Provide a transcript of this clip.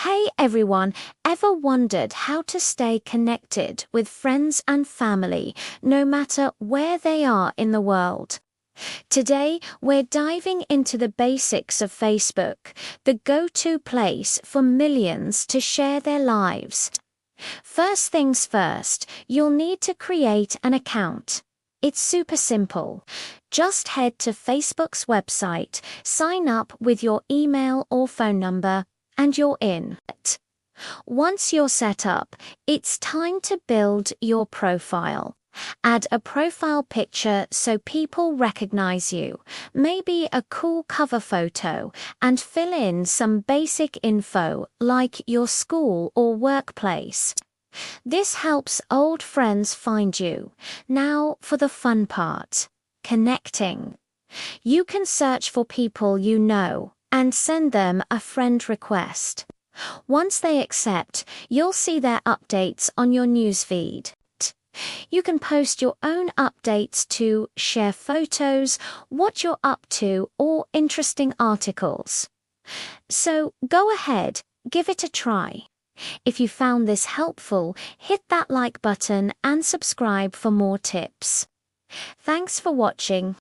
Hey everyone, ever wondered how to stay connected with friends and family no matter where they are in the world? Today, we're diving into the basics of Facebook, the go-to place for millions to share their lives. First things first, you'll need to create an account. It's super simple. Just head to Facebook's website, sign up with your email or phone number, and you're in. Once you're set up, it's time to build your profile. Add a profile picture so people recognize you, maybe a cool cover photo, and fill in some basic info like your school or workplace. This helps old friends find you. Now for the fun part, connecting. You can search for people you know and send them a friend request. Once they accept, you'll see their updates on your newsfeed. You can post your own updates to share photos, what you're up to, or interesting articles. So go ahead, give it a try. If you found this helpful, hit that like button and subscribe for more tips. Thanks for watching.